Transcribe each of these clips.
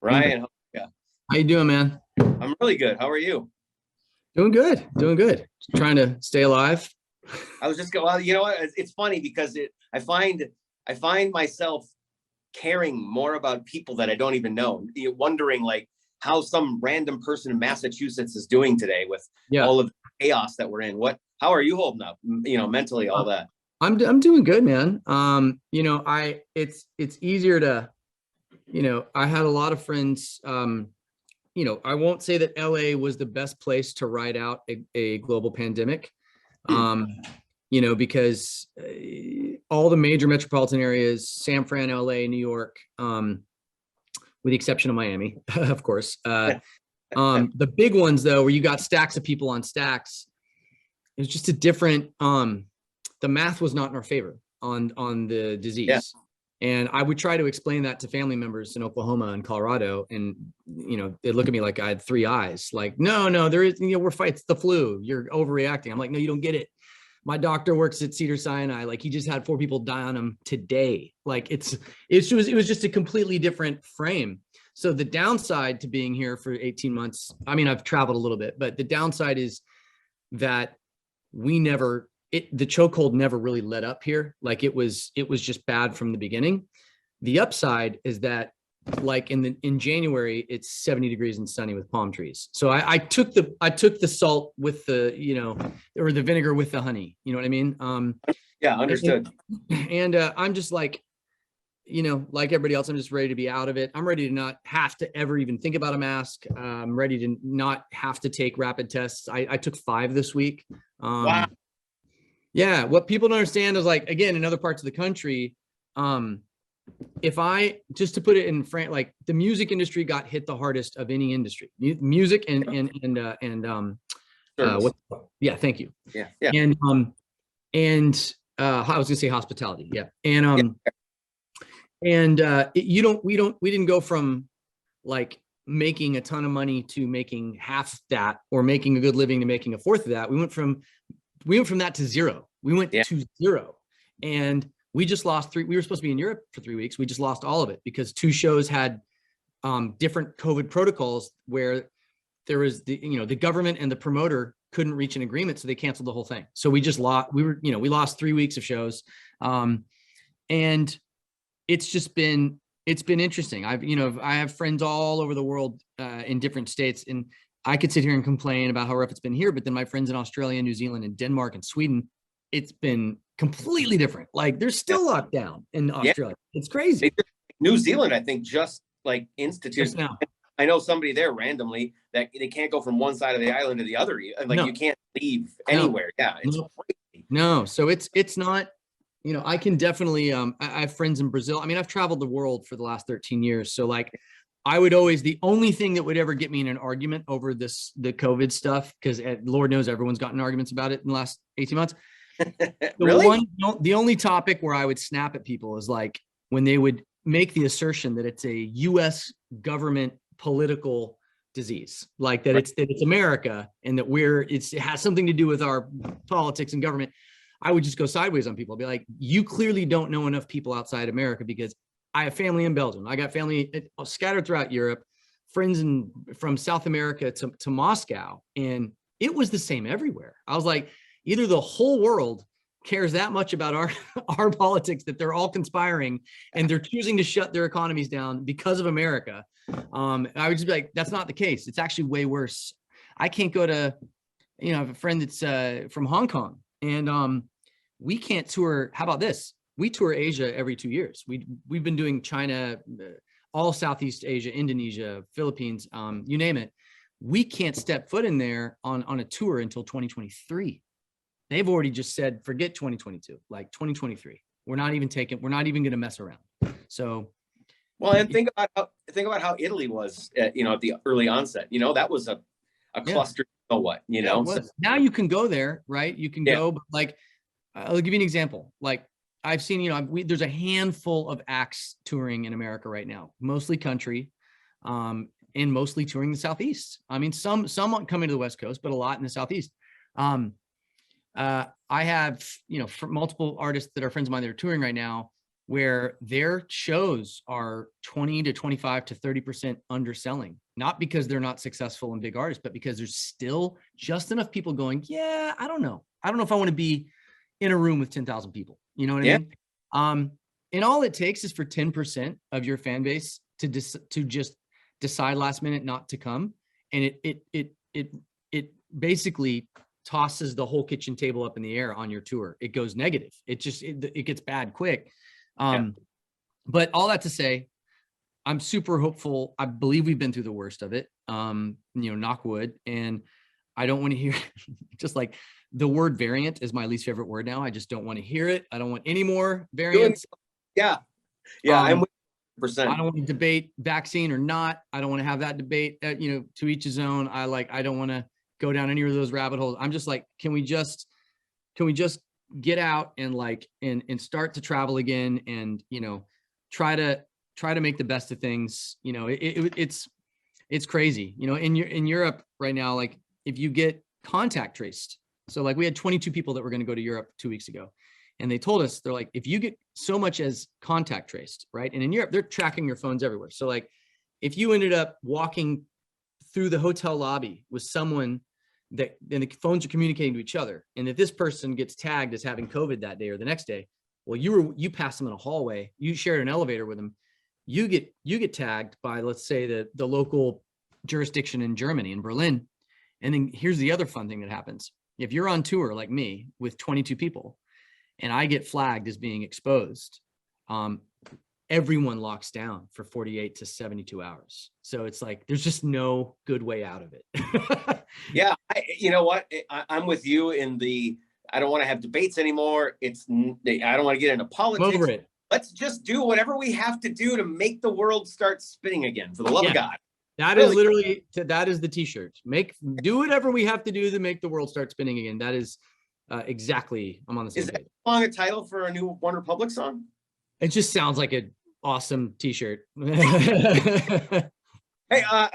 Ryan, yeah, How you doing, man? I'm really good. How are you? Doing good. Doing good. Trying to stay alive. I was just going. Well, you know what? It's funny because I find myself caring more about people that I don't even know. Wondering like how some random person in Massachusetts is doing today with Yeah. all of the chaos that we're in. How are you holding up? Mentally, all Uh, that. I'm doing good, man. It's easier to, I had a lot of friends. I won't say that LA was the best place to ride out a global pandemic. Hmm. Because all the major metropolitan areas, San Fran, LA, New York, with the exception of Miami, of course. The big ones though, where you got stacks of people on stacks, it was just a different the math was not in our favor on the Yeah. disease. And I would try to explain that to family members in Oklahoma and Colorado. And, they look at me like I had three eyes. Like, no, there is, we're fighting the flu. You're overreacting. I'm like, no, you don't get it. My doctor works at Cedars-Sinai. Like he just had 4 people die on him today. Like it was just a completely different frame. So the downside to being here for 18 months, I mean, I've traveled a little bit, but the downside is that the chokehold never really let up here. Like it was just bad from the beginning. The upside is that like in January, it's 70 degrees and sunny with palm trees. So I took the salt with or the vinegar with the honey. You know what I mean? Yeah, understood. And I'm just like, like everybody else, I'm just ready to be out of it. I'm ready to not have to ever even think about a mask. I'm ready to not have to take rapid tests. I took 5 this week. Wow. Yeah, what people don't understand is like, again, in other parts of the country, if I just to put it in France, like the music industry got hit the hardest of any industry, music Service. what? Yeah, thank you. Yeah. Yeah. I was gonna say hospitality. Yeah, Yeah. we didn't go from like making a ton of money to making half that, or making a good living to making a fourth of that. We went from that to zero. We went Yeah. to zero, and we just lost 3. We were supposed to be in Europe for 3 weeks. We just lost all of it because 2 shows had different COVID protocols where there was the government and the promoter couldn't reach an agreement, so they canceled the whole thing. So we just lost. We lost 3 weeks of shows, and it's been interesting. I have friends all over the world in different states, and I could sit here and complain about how rough it's been here, but then my friends in Australia, New Zealand, and Denmark and Sweden, it's been completely different. Like there's still lockdown in Yeah. Australia. It's crazy. New Zealand, I think, just like Just instituted. now. I know somebody there randomly that they can't go from one side of the island to the other. Like you No, can't leave no, anywhere. Yeah, it's no, crazy. no. So it's not, I can definitely, I have friends in Brazil. I mean, I've traveled the world for the last 13 years. So like, the only thing that would ever get me in an argument over the COVID stuff, because Lord knows everyone's gotten arguments about it in the last 18 months. Really? The only topic where I would snap at people is like when they would make the assertion that it's a US government political disease, like that it's America and that it has something to do with our politics and government. I would just go sideways on people. I'd be like, you clearly don't know enough people outside America, because I have family in Belgium. I got family scattered throughout Europe, friends from South America to Moscow. And it was the same everywhere. I was like, either the whole world cares that much about our politics that they're all conspiring and they're choosing to shut their economies down because of America. I would just be like, that's not the case. It's actually way worse. I can't go to, I have a friend that's from Hong Kong, and we can't tour. How about this? We tour Asia every 2 years. We've been doing China, all Southeast Asia, Indonesia, Philippines, you name it. We can't step foot in there on a tour until 2023. They've already just said, forget 2022, like 2023. We're not even going to mess around. So, well, and think about how Italy was, at the early onset. That was a cluster. You know what? So, now you can go there, right? You can yeah. go, but like, I'll give you an example. Like I've seen, there's a handful of acts touring in America right now, mostly country, and mostly touring the Southeast. I mean, some coming to the West Coast, but a lot in the Southeast. I have, for multiple artists that are friends of mine that are touring right now. where their shows are 20 to 25 to 30% underselling, not because they're not successful and big artists, but because there's still just enough people going, yeah, I don't know if I want to be in a room with 10,000 people. You know what I mean? And all it takes is for 10% of your fan base to just decide last minute not to come, and it basically tosses the whole kitchen table up in the air on your tour. It goes negative. It gets bad quick. But all that to say, I'm super hopeful. I believe we've been through the worst of it. Knock wood. And I don't want to hear just like the word variant is my least favorite word now. I just don't want to hear it. I don't want any more variants. I'm with 100%. I don't want to debate vaccine or not. I don't want to have that debate. To each his own. I don't want to go down any of those rabbit holes. I'm just like, can we just get out and and start to travel again, and try to make the best of things. It's crazy. In Europe right now, like if you get contact traced, so like we had 22 people that were going to go to Europe 2 weeks ago, and they told us, they're like, if you get so much as contact traced, right? And in Europe, they're tracking your phones everywhere. So like if you ended up walking through the hotel lobby with someone that, and the phones are communicating to each other, and if this person gets tagged as having COVID that day or the next day, well, you pass them in a hallway, you shared an elevator with them, you get tagged by, let's say, the local jurisdiction in Germany, in Berlin. And then here's the other fun thing that happens. If you're on tour like me with 22 people and I get flagged as being exposed, everyone locks down for 48 to 72 hours. So it's like, there's just no good way out of it. Yeah. You know what? I'm with you in I don't want to have debates anymore. I don't want to get into politics. Over it. Let's just do whatever we have to do to make the world start spinning again, for the love of God. That is literally, that is the t-shirt. Do whatever we have to do to make the world start spinning again. That is exactly, I'm on the same page. Is that song a title for a new One Republic song? It just sounds like an awesome t-shirt. Hey,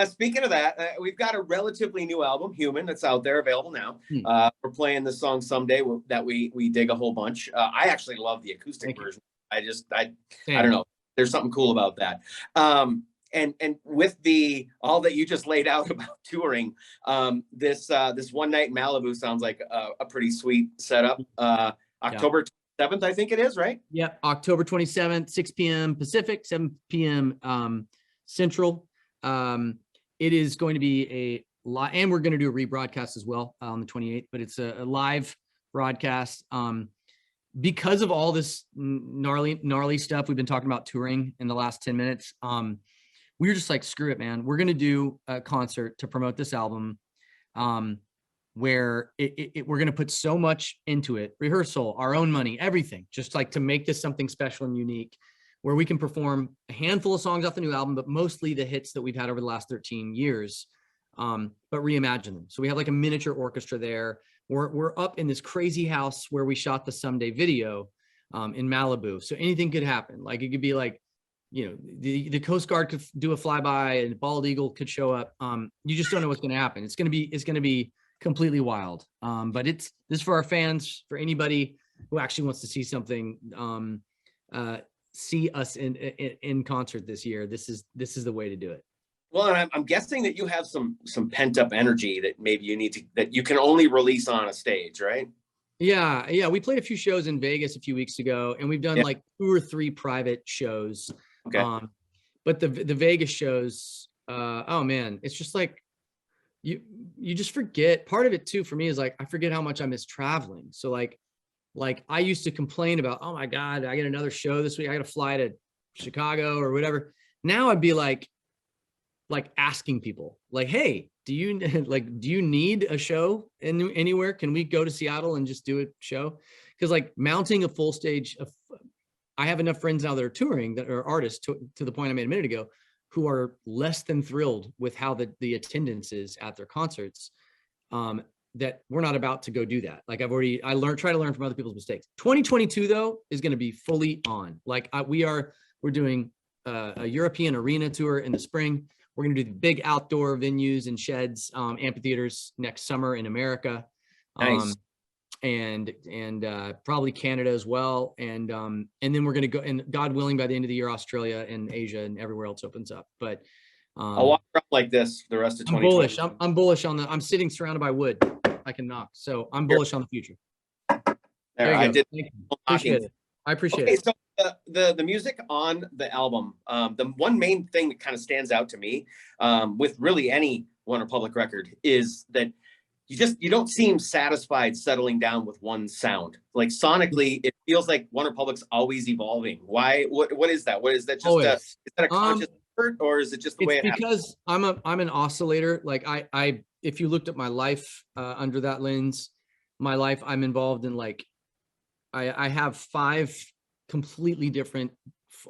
speaking of that, we've got a relatively new album, Human, that's out there, available now. We're playing the song Someday that we dig a whole bunch. I actually love the acoustic version. I don't know. There's something cool about that. And with all that you just laid out about touring, this one night in Malibu sounds like a pretty sweet setup. October 7th, I think it is, right? Yep, October 27th, 6 p.m. Pacific, 7 p.m. Central. It is going to be a live, and we're going to do a rebroadcast as well on the 28th, but it's a live broadcast. Because of all this gnarly stuff we've been talking about touring in the last 10 minutes, we were just like, screw it, man. We're going to do a concert to promote this album, where we're going to put so much into it, rehearsal, our own money, everything, just like to make this something special and unique, where we can perform a handful of songs off the new album, but mostly the hits that we've had over the last 13 years, but reimagine them. So we have like a miniature orchestra there. We're up in this crazy house where we shot the Someday video in Malibu. So anything could happen. Like it could be like, the Coast Guard could do a flyby and bald eagle could show up. You just don't know what's going to happen. It's going to be completely wild. But this for our fans, for anybody who actually wants to see something, see us in concert this year. This is the way to do it. Well, and I'm guessing that you have some pent up energy that maybe that you can only release on a stage, right? Yeah. We played a few shows in Vegas a few weeks ago, and we've done like 2 or 3 private shows. Okay. But the Vegas shows, oh man, it's just like you just forget. Part of it too for me is like I forget how much I miss traveling. So like I used to complain about, oh my God, I get another show this week, I got to fly to Chicago or whatever. Now I'd be like asking people like, hey, do you need a show anywhere? Can we go to Seattle and just do a show? Because like mounting a full stage of, I have enough friends now that are touring, that are artists, to the point I made a minute ago, who are less than thrilled with how the attendance is at their concerts, that we're not about to go do that. Like try to learn from other people's mistakes. 2022 though is going to be fully on. Like we're doing a European arena tour in the spring. We're going to do the big outdoor venues and sheds, amphitheaters next summer in America. Nice. and probably Canada as well. And then we're going to go, and God willing, by the end of the year, Australia and Asia and everywhere else opens up. But I'll walk around like this for the rest of I'm 2020. bullish. I'm bullish on I'm sitting surrounded by wood. I can knock. So I'm bullish on the future. There you go. Appreciate it. I appreciate it. So the music on the album, the one main thing that kind of stands out to me with really any OneRepublic record is that you don't seem satisfied settling down with one sound. Like sonically, it feels like OneRepublic's always evolving. Why? What is that? What is that? Just is that a conscious effort, or is it just the way it happens? Because I'm an oscillator. Like I if you looked at my life under that lens, my life, I'm involved in like I have 5 completely different,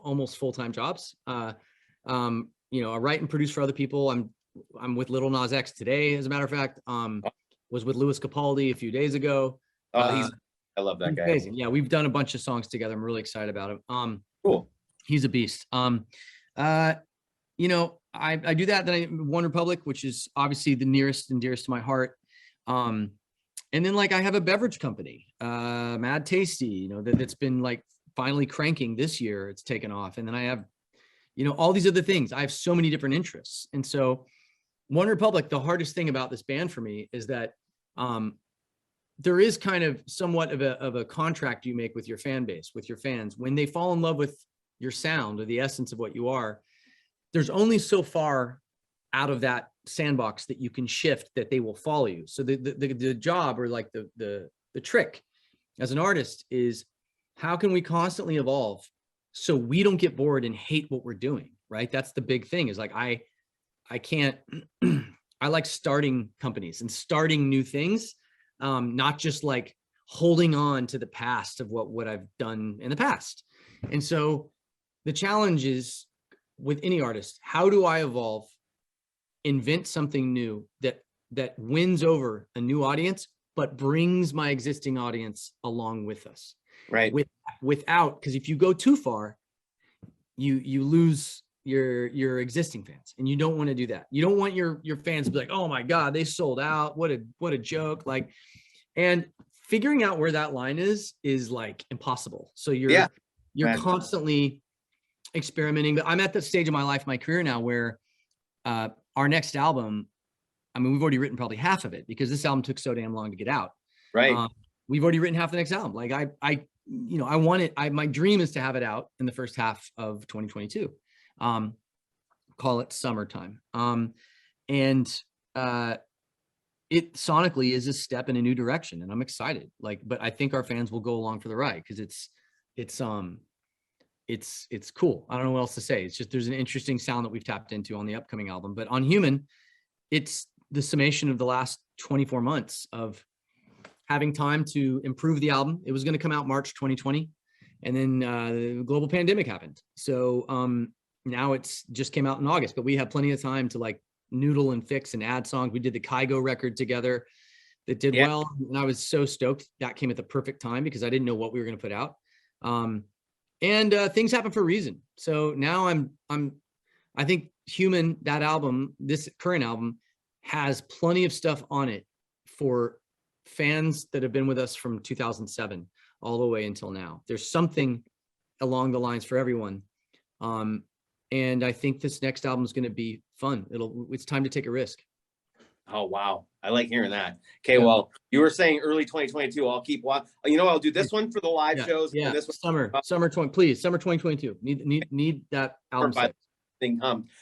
almost full-time jobs. I write and produce for other people. I'm with Little Nas X today, as a matter of fact. Was with Louis Capaldi a few days ago. I love that guy. Amazing. Yeah, we've done a bunch of songs together. I'm really excited about him. Cool. He's a beast. I do that. Then OneRepublic, which is obviously the nearest and dearest to my heart. And then like I have a beverage company, Mad Tasty, that's been like finally cranking this year. It's taken off. And then I have, all these other things. I have so many different interests. And so OneRepublic, the hardest thing about this band for me is that there is kind of somewhat of a contract you make with your fan base, with your fans. When they fall in love with your sound or the essence of what you are, there's only so far out of that sandbox that you can shift that they will follow you. So the job, or like the trick as an artist, is how can we constantly evolve so we don't get bored and hate what we're doing, right? That's the big thing, is like I can't I like starting companies and starting new things, not just like holding on to the past of what I've done in the past. And so the challenge is with any artist, how do I evolve, invent something new that wins over a new audience, but brings my existing audience along with us. Right. Without, because if you go too far, you lose your existing fans, and you don't want to do that. You don't want your fans to be like, oh my God, they sold out. What a joke. Like, and figuring out where that line is like impossible. So you're constantly experimenting. But I'm at the stage of my life, my career now, where our next album, I mean, we've already written probably half of it because this album took so damn long to get out. Right. We've already written half the next album. Like I want it. My dream is to have it out in the first half of 2022. Call it summertime. And it sonically is a step in a new direction, and I'm excited. But I think our fans will go along for the ride because it's cool. I don't know what else to say. It's just, there's an interesting sound that we've tapped into on the upcoming album. But on Human, it's the summation of the last 24 months of having time to improve the album. It was going to come out March 2020, and then the global pandemic happened. So now it's just came out in August, but we have plenty of time to like noodle and fix and add songs. We did the Kygo record together that did well, and I was so stoked. That came at the perfect time because I didn't know what we were going to put out. And things happen for a reason. So now I think Human, that album, this current album, has plenty of stuff on it for fans that have been with us from 2007 all the way until now. There's something along the lines for everyone. And I think this next album is going to be fun. It's time to take a risk. Oh, wow. I like hearing that. Okay. Yeah. Well, you were saying early 2022. I'll keep watching. I'll do this one for the live shows. Yeah. And this one. Summer 2022. Need that album.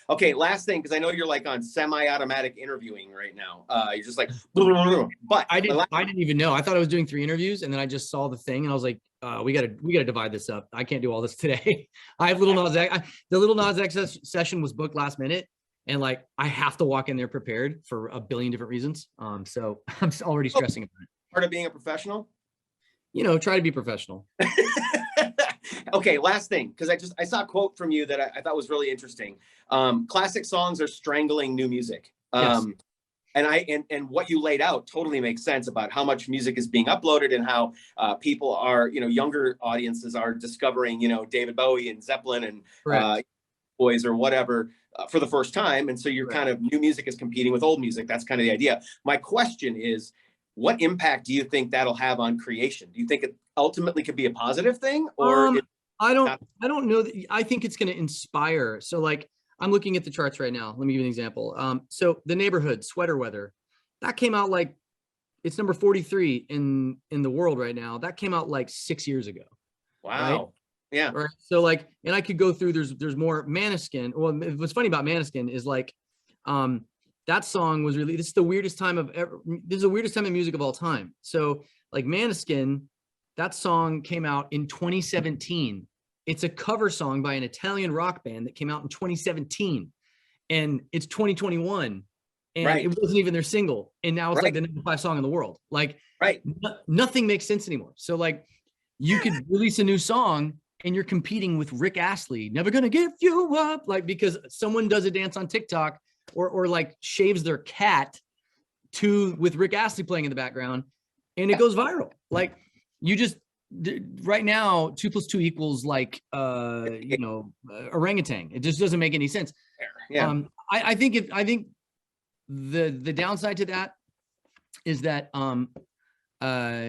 Okay. Last thing, because I know you're like on semi-automatic interviewing right now. You're just like, but I didn't even know. I thought I was doing 3 interviews, and then I just saw the thing, and I was like, we gotta divide this up. I can't do all this today. I have Little Nas X. The Little Nas X session was booked last minute, and like I have to walk in there prepared for a billion different reasons. So I'm already stressing about it. Part of being a professional? Try to be professional. Okay, last thing, because I saw a quote from you that I thought was really interesting. Classic songs are strangling new music. Yes. And what you laid out totally makes sense about how much music is being uploaded and how people are, younger audiences are discovering, David Bowie and Zeppelin and Boys or whatever for the first time. And so you're kind of, new music is competing with old music. That's kind of the idea. My question is, what impact do you think that'll have on creation? Do you think it ultimately could be a positive thing, or I don't know that, I think it's going to inspire. So like, I'm looking at the charts right now. Let me give you an example. So The Neighborhood, Sweater Weather, that came out like, it's number 43 in the world right now. That came out like 6 years ago. wow, right? yeah, Right. So like, and I could go through, there's more. Maneskin. Well, what's funny about Maneskin is like, that song was really, this is the weirdest time of ever, this is the weirdest time in music of all time. So like Maneskin, that song came out in 2017. It's a cover song by an Italian rock band that came out in 2017, and it's 2021, and right, it wasn't even their single, and now it's right, like the number 5 song in the world. Like, right, nothing makes sense anymore. So like, you could release a new song and you're competing with Rick Astley, Never Gonna Give You Up, like because someone does a dance on TikTok or like shaves their cat with Rick Astley playing in the background, and it goes viral. Like, you just right now 2 + 2 equals like orangutan. It just doesn't make any sense. yeah, I think the downside to that is that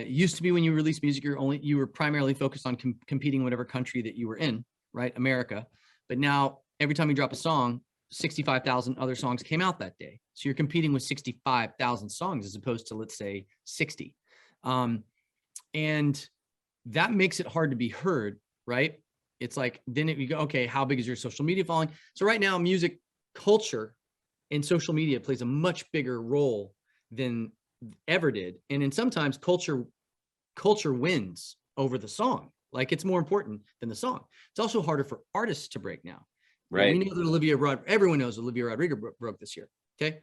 used to be when you release music, you were primarily focused on competing in whatever country that you were in, right? America. But now every time you drop a song, 65,000 other songs came out that day. So you're competing with 65,000 songs as opposed to, let's say, 60. And that makes it hard to be heard, right? It's like, then you go, okay, how big is your social media following? So right now, music culture and social media plays a much bigger role than ever did. And then sometimes culture wins over the song. Like, it's more important than the song. It's also harder for artists to break now. right. We know that everyone knows Olivia Rodrigo broke this year. Okay.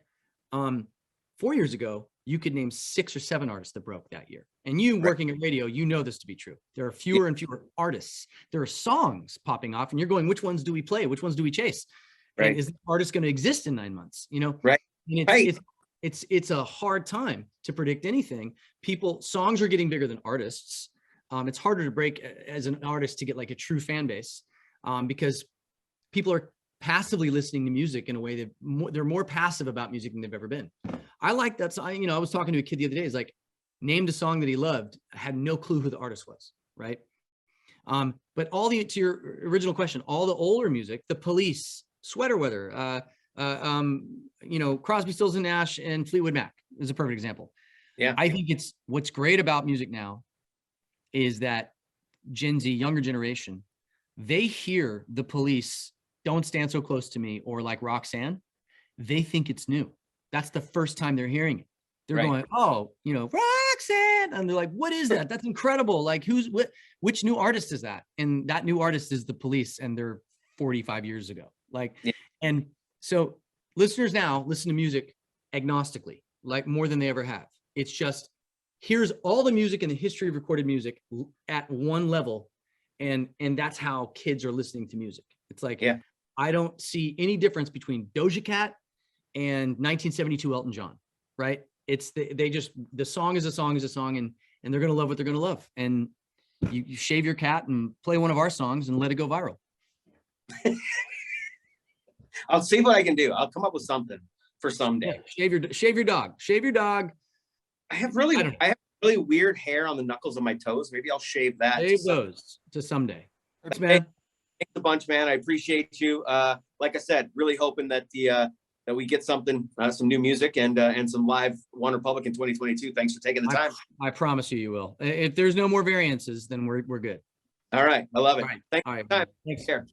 4 years ago, you could name 6 or 7 artists that broke that year. And you working at radio, you know this to be true. There are fewer and fewer artists. There are songs popping off, and you're going, which ones do we play? Which ones do we chase? Right. And is the artist going to exist in 9 months? You know, Right. And it's a hard time to predict anything. Songs are getting bigger than artists. It's harder to break as an artist to get like a true fan base, because people are passively listening to music in a way that they're more passive about music than they've ever been. I like that. I was talking to a kid the other day. He's like, named a song that he loved. I had no clue who the artist was. Right. But to your original question, all the older music, The Police, Sweater Weather, Crosby, Stills and Nash and Fleetwood Mac is a perfect example. Yeah. I think what's great about music now is that Gen Z, younger generation, they hear The Police, Don't Stand So Close to Me, or like Roxanne, they think it's new. That's the first time they're hearing it. They're going, oh, Roxanne. And they're like, what is that? That's incredible. Like, which new artist is that? And that new artist is The Police, and they're 45 years ago. Like, and so listeners now listen to music agnostically, like more than they ever have. It's just, here's all the music in the history of recorded music at one level. And that's how kids are listening to music. It's like, I don't see any difference between Doja Cat and 1972 Elton John, right? It's the song is a song is a song, and they're going to love what they're going to love. And you shave your cat and play one of our songs and let it go viral. I'll see what I can do. I'll come up with something for someday. Yeah, shave your dog. I have really weird hair on the knuckles of my toes. Maybe I'll shave that. Shave those to someday. Thanks, man. Thanks a bunch, man. I appreciate you. Like I said, really hoping that that we get something, some new music and some live One Republic in 2022. Thanks for taking the time. I promise you will. If there's no more variances, then we're good. All right. I love it. All right. Thanks. All right. Thanks. Care.